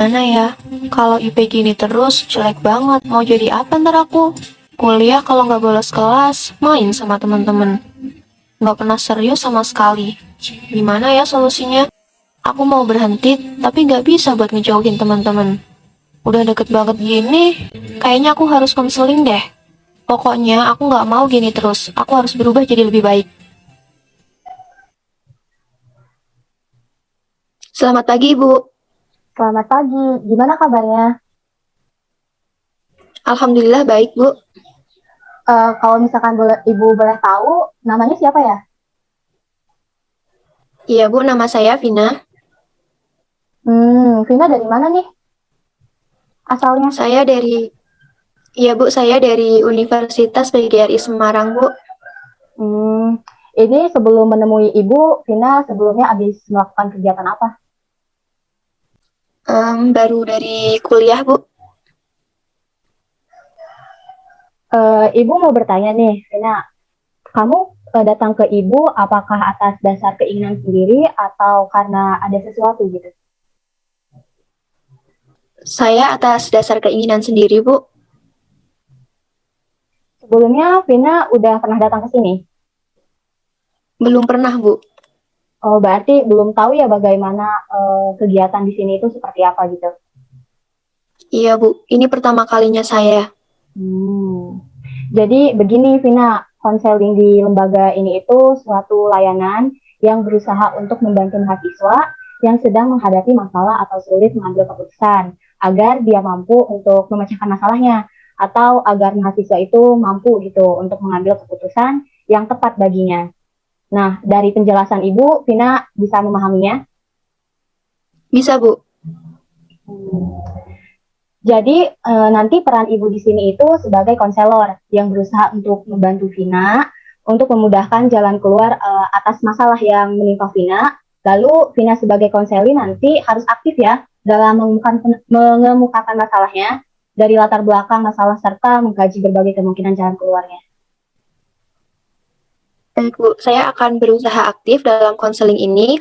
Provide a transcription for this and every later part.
Mana ya? Kalau IP gini terus, jelek banget. Mau jadi apa ntar aku? Kuliah kalau nggak bolos kelas, main sama temen-temen. Nggak pernah serius sama sekali. Gimana ya solusinya? Aku mau berhenti, tapi nggak bisa buat ngejauhin teman-teman. Udah deket banget gini, kayaknya aku harus konseling deh. Pokoknya aku nggak mau gini terus. Aku harus berubah jadi lebih baik. Selamat pagi, Ibu. Selamat pagi, gimana kabarnya? Alhamdulillah baik, Bu. Kalau misalkan Ibu boleh tahu, namanya siapa ya? Iya, Bu, nama saya Vina. Vina dari mana nih asalnya? Iya, Bu, saya dari Universitas PGRI Semarang, Bu. Ini sebelum menemui Ibu, Vina sebelumnya habis melakukan kegiatan apa? Baru dari kuliah, Bu. Ibu mau bertanya nih, Vina, kamu datang ke Ibu apakah atas dasar keinginan sendiri atau karena ada sesuatu gitu? Saya atas dasar keinginan sendiri, Bu. Sebelumnya Vina udah pernah datang ke sini? Belum pernah, Bu. Oh, berarti belum tahu ya bagaimana kegiatan di sini itu seperti apa gitu? Iya, Bu. Ini pertama kalinya saya. Jadi begini Vina, konseling di lembaga ini itu suatu layanan yang berusaha untuk membantu mahasiswa yang sedang menghadapi masalah atau sulit mengambil keputusan agar dia mampu untuk memecahkan masalahnya atau agar mahasiswa itu mampu gitu untuk mengambil keputusan yang tepat baginya. Nah, dari penjelasan Ibu, Vina bisa memahaminya? Bisa, Bu. Jadi nanti peran Ibu di sini itu sebagai konselor yang berusaha untuk membantu Vina untuk memudahkan jalan keluar atas masalah yang menimpa Vina. Lalu Vina sebagai konselor nanti harus aktif ya dalam mengemukakan masalahnya dari latar belakang masalah serta mengkaji berbagai kemungkinan jalan keluarnya. Baik, Bu. Saya akan berusaha aktif dalam konseling ini.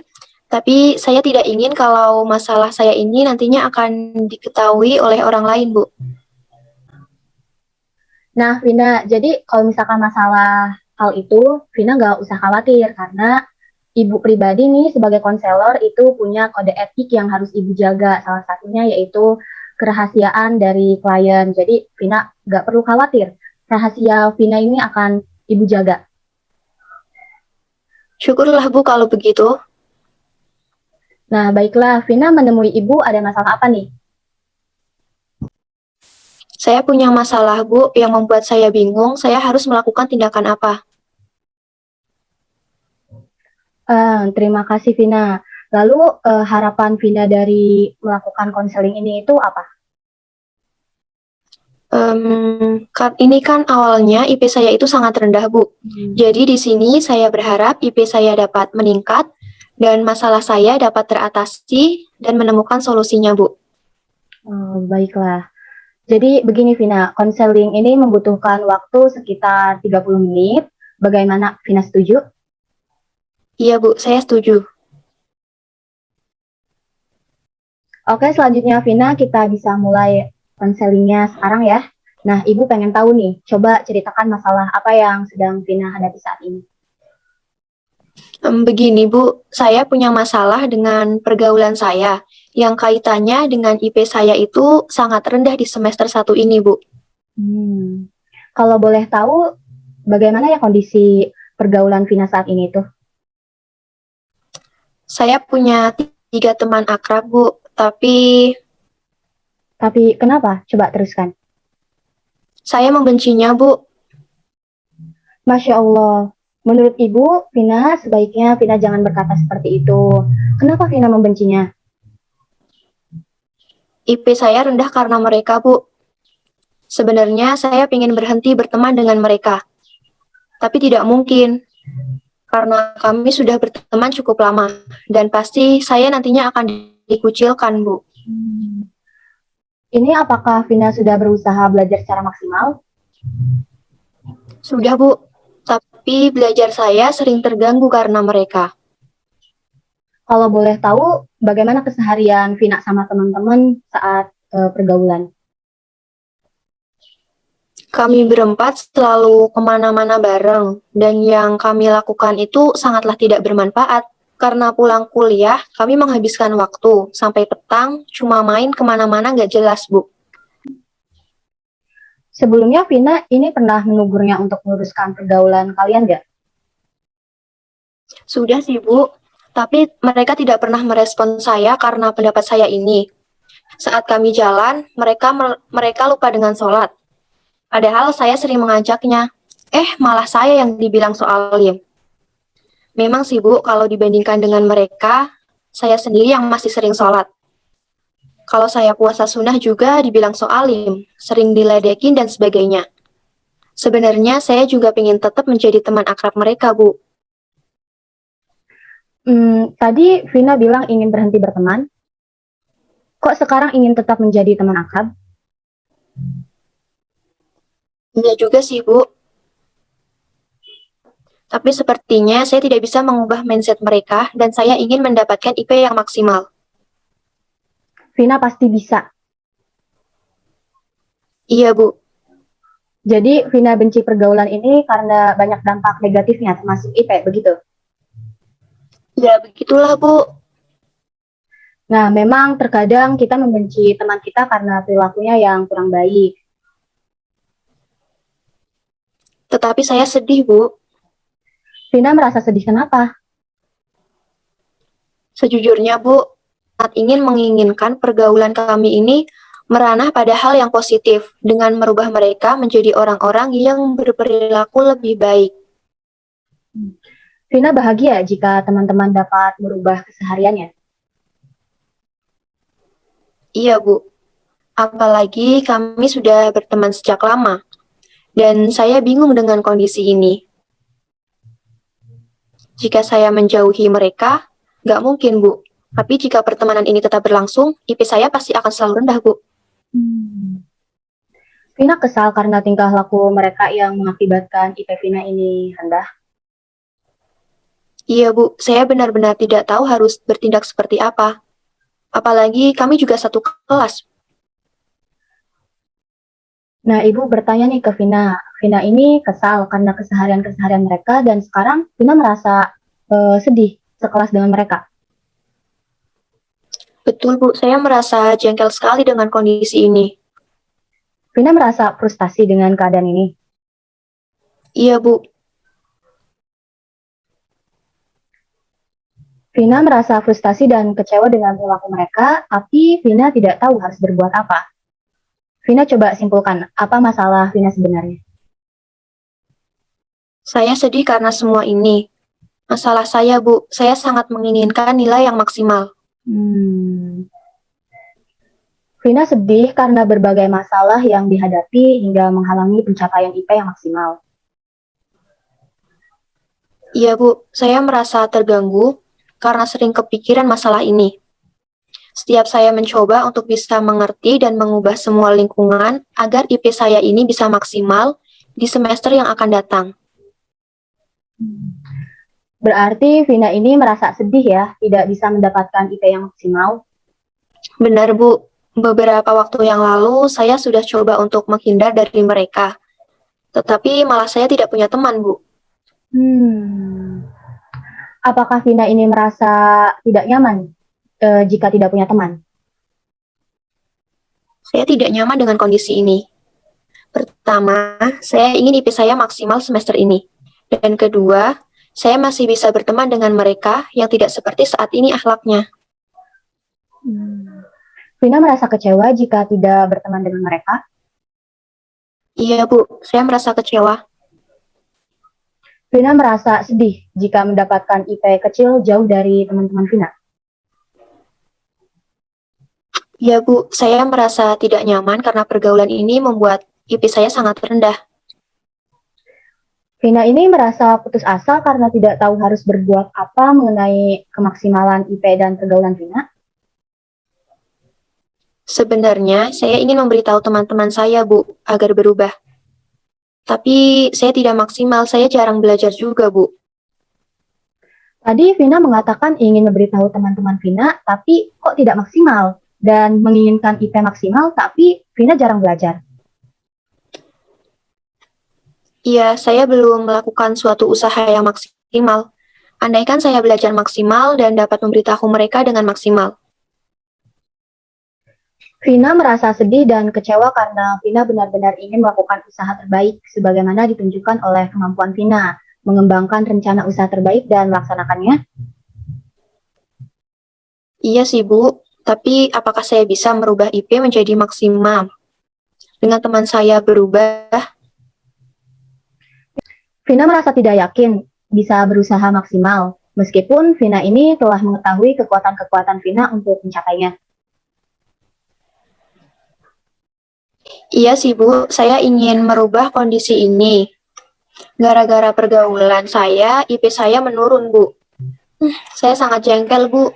Tapi saya tidak ingin kalau masalah saya ini nantinya akan diketahui oleh orang lain, Bu. Nah, Vina, jadi kalau misalkan masalah hal itu, Vina nggak usah khawatir karena ibu pribadi nih sebagai konselor itu punya kode etik yang harus ibu jaga. Salah satunya yaitu kerahasiaan dari klien. Jadi Vina nggak perlu khawatir. Rahasia Vina ini akan ibu jaga. Syukurlah Bu kalau begitu. Nah, baiklah, Vina menemui ibu ada masalah apa nih? Saya punya masalah Bu yang membuat saya bingung saya harus melakukan tindakan apa. Terima kasih Vina. Lalu harapan Vina dari melakukan konseling ini itu apa? Ini kan awalnya IP saya itu sangat rendah, Bu. Jadi di sini saya berharap IP saya dapat meningkat dan masalah saya dapat teratasi dan menemukan solusinya, Bu. Baiklah. Jadi begini Vina, konseling ini membutuhkan waktu sekitar 30 menit. Bagaimana Vina setuju? Iya, Bu, saya setuju. Oke, selanjutnya Vina kita bisa mulai konselingnya sekarang ya. Nah, Ibu pengen tahu nih, coba ceritakan masalah apa yang sedang Vina hadapi saat ini. Begini, Bu, saya punya masalah dengan pergaulan saya yang kaitannya dengan IP saya itu sangat rendah di semester 1 ini, Bu. Kalau boleh tahu, bagaimana ya kondisi pergaulan Vina saat ini tuh? Saya punya 3 teman akrab, Bu, tapi Tapi kenapa? Coba teruskan. saya membencinya, Bu. Masya Allah. Menurut Ibu, Vina sebaiknya Vina jangan berkata seperti itu. Kenapa Vina membencinya? IP saya rendah karena mereka, Bu. Sebenarnya saya ingin berhenti berteman dengan mereka, tapi tidak mungkin karena kami sudah berteman cukup lama dan pasti saya nantinya akan dikucilkan, Bu. Ini apakah Vina sudah berusaha belajar secara maksimal? Sudah, Bu, tapi belajar saya sering terganggu karena mereka. Kalau boleh tahu, bagaimana keseharian Vina sama teman-teman saat pergaulan? Kami berempat selalu kemana-mana bareng, dan yang kami lakukan itu sangatlah tidak bermanfaat. Karena pulang kuliah, kami menghabiskan waktu sampai petang, cuma main kemana-mana nggak jelas, Bu. Sebelumnya Vina ini pernah menegurnya untuk meluruskan pergaulan kalian nggak? Sudah sih, Bu. Tapi mereka tidak pernah merespon saya karena pendapat saya ini. Saat kami jalan, mereka lupa dengan sholat. Padahal saya sering mengajaknya. Malah saya yang dibilang soal alim. Memang sih, Bu, kalau dibandingkan dengan mereka, saya sendiri yang masih sering sholat. Kalau saya puasa sunnah juga dibilang soal alim, sering diledekin dan sebagainya. Sebenarnya saya juga ingin tetap menjadi teman akrab mereka, Bu. Tadi Vina bilang ingin berhenti berteman. Kok sekarang ingin tetap menjadi teman akrab? Iya juga sih, Bu. Tapi sepertinya saya tidak bisa mengubah mindset mereka dan saya ingin mendapatkan IP yang maksimal. Vina pasti bisa. Iya, Bu. Jadi Vina benci pergaulan ini karena banyak dampak negatifnya termasuk IP, begitu? Ya, begitulah, Bu. Nah, memang terkadang kita membenci teman kita karena perilakunya yang kurang baik. Tetapi saya sedih, Bu. Vina merasa sedih kenapa? Sejujurnya, Bu, saat menginginkan pergaulan kami ini meranah pada hal yang positif dengan merubah mereka menjadi orang-orang yang berperilaku lebih baik. Vina bahagia jika teman-teman dapat merubah kesehariannya. Iya, Bu. Apalagi kami sudah berteman sejak lama. Dan saya bingung dengan kondisi ini. Jika saya menjauhi mereka, nggak mungkin, Bu. Tapi jika pertemanan ini tetap berlangsung, IP saya pasti akan selalu rendah, Bu. Vina kesal karena tingkah laku mereka yang mengakibatkan IP Vina ini rendah. Iya, Bu. Saya benar-benar tidak tahu harus bertindak seperti apa. Apalagi kami juga satu kelas. Nah, Ibu bertanya nih ke Vina. Vina ini kesal karena keseharian-keseharian mereka dan sekarang Vina merasa sedih sekelas dengan mereka. Betul, Bu. Saya merasa jengkel sekali dengan kondisi ini. Vina merasa frustasi dengan keadaan ini. Iya, Bu. Vina merasa frustasi dan kecewa dengan perilaku mereka, tapi Vina tidak tahu harus berbuat apa. Vina coba simpulkan, apa masalah Vina sebenarnya? Saya sedih karena semua ini. Masalah saya, Bu. Saya sangat menginginkan nilai yang maksimal. Vina sedih karena berbagai masalah yang dihadapi hingga menghalangi pencapaian IP yang maksimal. Iya, Bu. Saya merasa terganggu karena sering kepikiran masalah ini. Setiap saya mencoba untuk bisa mengerti dan mengubah semua lingkungan agar IP saya ini bisa maksimal di semester yang akan datang. Berarti Vina ini merasa sedih ya, tidak bisa mendapatkan IP yang maksimal. Benar, Bu. Beberapa waktu yang lalu, saya sudah coba untuk menghindar dari mereka. Tetapi malah saya tidak punya teman, Bu. Apakah Vina ini merasa tidak nyaman jika tidak punya teman? Saya tidak nyaman dengan kondisi ini. Pertama, saya ingin IP saya maksimal semester ini. Dan kedua, saya masih bisa berteman dengan mereka yang tidak seperti saat ini akhlaknya. Vina merasa kecewa jika tidak berteman dengan mereka. Iya, Bu. Saya merasa kecewa. Vina merasa sedih jika mendapatkan IP kecil jauh dari teman-teman Vina. Iya, Bu. Saya merasa tidak nyaman karena pergaulan ini membuat IP saya sangat rendah. Vina ini merasa putus asa karena tidak tahu harus berbuat apa mengenai kemaksimalan IP dan pergaulan Vina. Sebenarnya, saya ingin memberitahu teman-teman saya, Bu, agar berubah. Tapi saya tidak maksimal, saya jarang belajar juga, Bu. Tadi Vina mengatakan ingin memberitahu teman-teman Vina, tapi kok tidak maksimal? Dan menginginkan IP maksimal, tapi Vina jarang belajar. Iya, saya belum melakukan suatu usaha yang maksimal. Andaikan saya belajar maksimal dan dapat memberitahu mereka dengan maksimal. Vina merasa sedih dan kecewa karena Vina benar-benar ingin melakukan usaha terbaik sebagaimana ditunjukkan oleh kemampuan Vina, mengembangkan rencana usaha terbaik dan melaksanakannya. Iya sih, Bu. Tapi apakah saya bisa merubah IP menjadi maksimal? Dengan teman saya berubah, Vina merasa tidak yakin bisa berusaha maksimal, meskipun Vina ini telah mengetahui kekuatan-kekuatan Vina untuk mencapainya. iya sih, Bu. Saya ingin merubah kondisi ini. Gara-gara pergaulan saya, IP saya menurun, Bu. Saya sangat jengkel, Bu.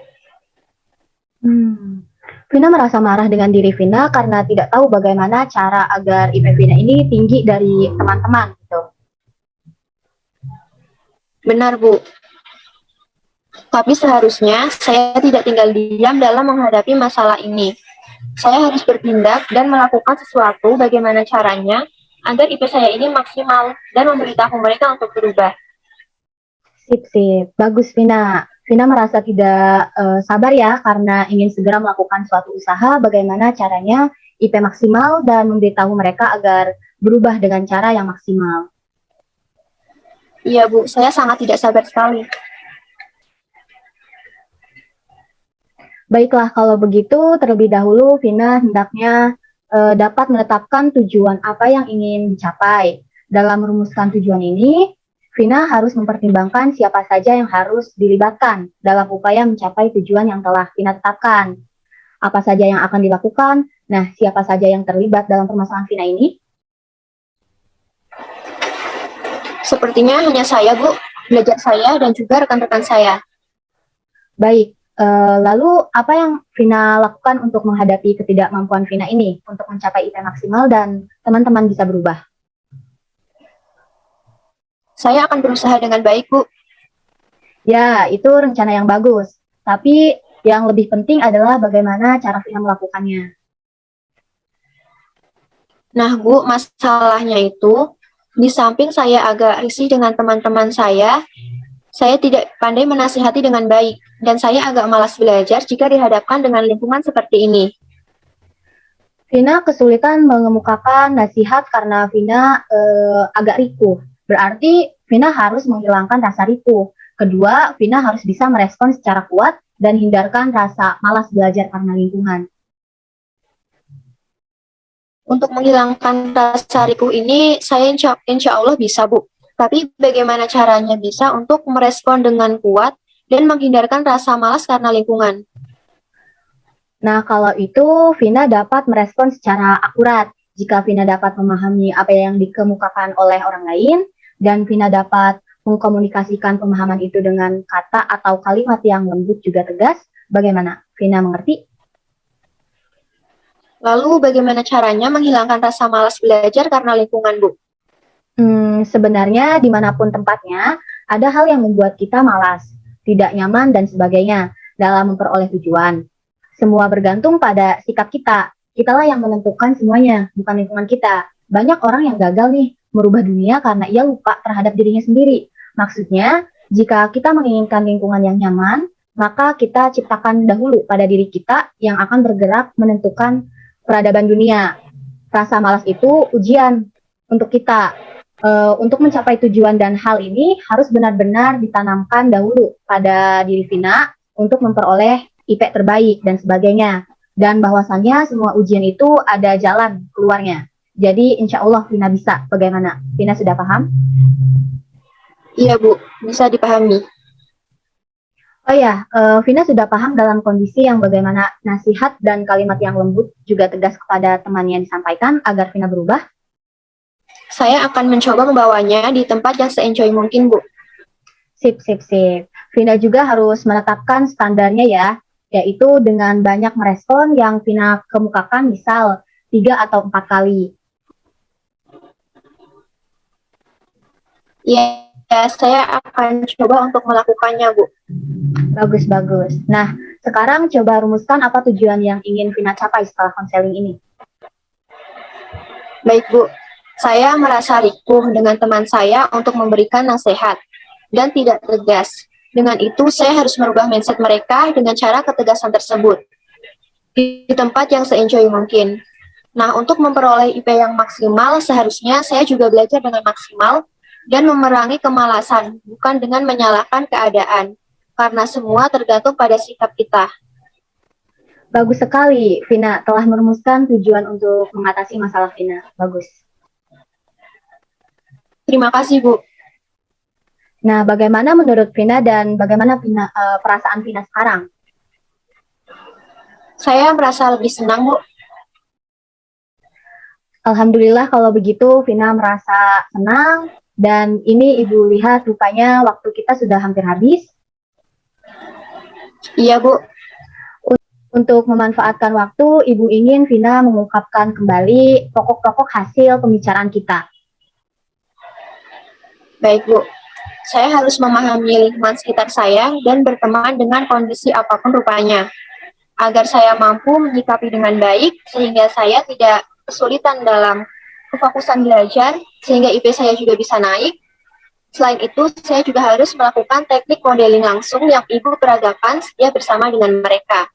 Vina merasa marah dengan diri Vina karena tidak tahu bagaimana cara agar IP Vina ini tinggi dari teman-teman gitu. Benar, Bu. Tapi seharusnya saya tidak tinggal diam dalam menghadapi masalah ini. Saya harus bertindak dan melakukan sesuatu bagaimana caranya agar IP saya ini maksimal dan memberitahu mereka untuk berubah. Sip. Bagus Vina. Vina merasa tidak sabar ya karena ingin segera melakukan suatu usaha bagaimana caranya IP maksimal dan memberitahu mereka agar berubah dengan cara yang maksimal. Iya, Bu. Saya sangat tidak sabar sekali. Baiklah, kalau begitu terlebih dahulu Vina hendaknya dapat menetapkan tujuan apa yang ingin dicapai. Dalam merumuskan tujuan ini, Vina harus mempertimbangkan siapa saja yang harus dilibatkan dalam upaya mencapai tujuan yang telah Vina tetapkan. Apa saja yang akan dilakukan? Nah, siapa saja yang terlibat dalam permasalahan Vina ini? Sepertinya hanya saya, Bu, belajar saya, dan juga rekan-rekan saya. Baik, lalu apa yang Vina lakukan untuk menghadapi ketidakmampuan Vina ini untuk mencapai IP maksimal dan teman-teman bisa berubah? Saya akan berusaha dengan baik, Bu. Ya, itu rencana yang bagus. Tapi yang lebih penting adalah bagaimana cara Vina melakukannya. Nah, Bu, masalahnya itu, di samping saya agak risih dengan teman-teman Saya tidak pandai menasihati dengan baik, dan saya agak malas belajar jika dihadapkan dengan lingkungan seperti ini. Vina kesulitan mengemukakan nasihat karena Vina agak ripuh. Berarti Vina harus menghilangkan rasa ripuh. Kedua, Vina harus bisa merespon secara kuat dan hindarkan rasa malas belajar karena lingkungan. Untuk menghilangkan rasa ripuh ini, saya insya Allah bisa, Bu. Tapi bagaimana caranya bisa untuk merespon dengan kuat dan menghindarkan rasa malas karena lingkungan? Nah, kalau itu Vina dapat merespon secara akurat. Jika Vina dapat memahami apa yang dikemukakan oleh orang lain, dan Vina dapat mengkomunikasikan pemahaman itu dengan kata atau kalimat yang lembut juga tegas, bagaimana? Vina mengerti? Lalu bagaimana caranya menghilangkan rasa malas belajar karena lingkungan, Bu? Sebenarnya dimanapun tempatnya, ada hal yang membuat kita malas, tidak nyaman, dan sebagainya dalam memperoleh tujuan. Semua bergantung pada sikap kita. Kitalah yang menentukan semuanya, bukan lingkungan kita. Banyak orang yang gagal nih merubah dunia karena ia lupa terhadap dirinya sendiri. Maksudnya, jika kita menginginkan lingkungan yang nyaman, maka kita ciptakan dahulu pada diri kita yang akan bergerak menentukan peradaban dunia. Rasa malas itu ujian untuk kita. Untuk mencapai tujuan dan hal ini harus benar-benar ditanamkan dahulu pada diri Vina untuk memperoleh IP terbaik dan sebagainya. Dan bahwasannya semua ujian itu ada jalan keluarnya. Jadi insya Allah Vina bisa. Bagaimana? Vina sudah paham? Iya, Bu. Bisa dipahami. Oh ya, Vina sudah paham dalam kondisi yang bagaimana nasihat dan kalimat yang lembut juga tegas kepada teman yang disampaikan agar Vina berubah. Saya akan mencoba membawanya di tempat yang se-enjoy mungkin, Bu. Sip, sip, sip. Vina juga harus menetapkan standarnya ya, yaitu dengan banyak merespon yang Vina kemukakan misal 3 atau 4 kali. Iya, saya akan coba untuk melakukannya, Bu. Bagus, bagus. Nah, sekarang coba rumuskan apa tujuan yang ingin Vina capai setelah konseling ini. Baik, Bu. Saya merasa ripuh dengan teman saya untuk memberikan nasihat dan tidak tegas. Dengan itu, saya harus merubah mindset mereka dengan cara ketegasan tersebut di tempat yang se-enjoy mungkin. Nah, untuk memperoleh IP yang maksimal, seharusnya saya juga belajar dengan maksimal dan memerangi kemalasan, bukan dengan menyalahkan keadaan, karena semua tergantung pada sikap kita. Bagus sekali, Vina telah merumuskan tujuan untuk mengatasi masalah Vina. Bagus. Terima kasih, Bu. Nah, bagaimana menurut Vina dan bagaimana perasaan Vina sekarang? Saya merasa lebih senang, Bu. Alhamdulillah kalau begitu Vina merasa senang dan ini Ibu lihat rupanya waktu kita sudah hampir habis. Iya, Bu. Untuk memanfaatkan waktu, Ibu ingin Vina mengungkapkan kembali pokok-pokok hasil pembicaraan kita. Baik, Bu. Saya harus memahami lingkungan sekitar saya dan berteman dengan kondisi apapun rupanya, agar saya mampu menyikapi dengan baik, sehingga saya tidak kesulitan dalam kefokusan belajar, sehingga IP saya juga bisa naik. Selain itu, saya juga harus melakukan teknik modeling langsung yang Ibu peragakan setia bersama dengan mereka.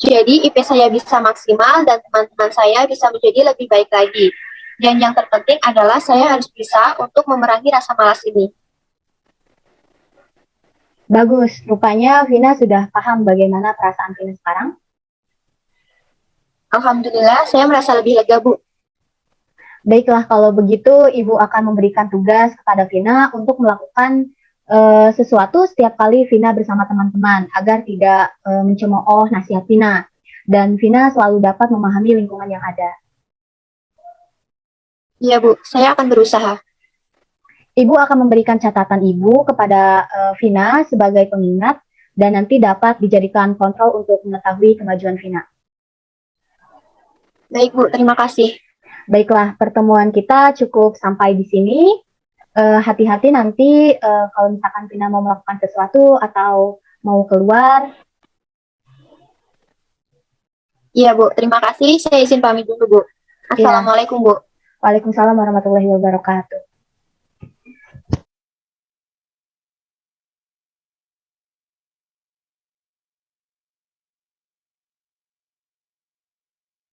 Jadi, IP saya bisa maksimal dan teman-teman saya bisa menjadi lebih baik lagi. Dan yang terpenting adalah saya harus bisa untuk memerangi rasa malas ini. Bagus, rupanya Vina sudah paham bagaimana perasaan Vina sekarang. Alhamdulillah, saya merasa lebih lega, Bu. Baiklah, kalau begitu Ibu akan memberikan tugas kepada Vina untuk melakukan sesuatu setiap kali Vina bersama teman-teman agar tidak mencemooh nasihat Vina. Dan Vina selalu dapat memahami lingkungan yang ada. Iya, Bu. Saya akan berusaha. Ibu akan memberikan catatan Ibu kepada Vina sebagai pengingat dan nanti dapat dijadikan kontrol untuk mengetahui kemajuan Vina. Baik, Bu. Terima kasih. Baiklah, pertemuan kita cukup sampai di sini. Hati-hati nanti kalau misalkan Vina mau melakukan sesuatu atau mau keluar. Iya, Bu. Terima kasih. Saya izin pamit dulu, Bu. Assalamualaikum, Bu. Waalaikumsalam warahmatullahi wabarakatuh.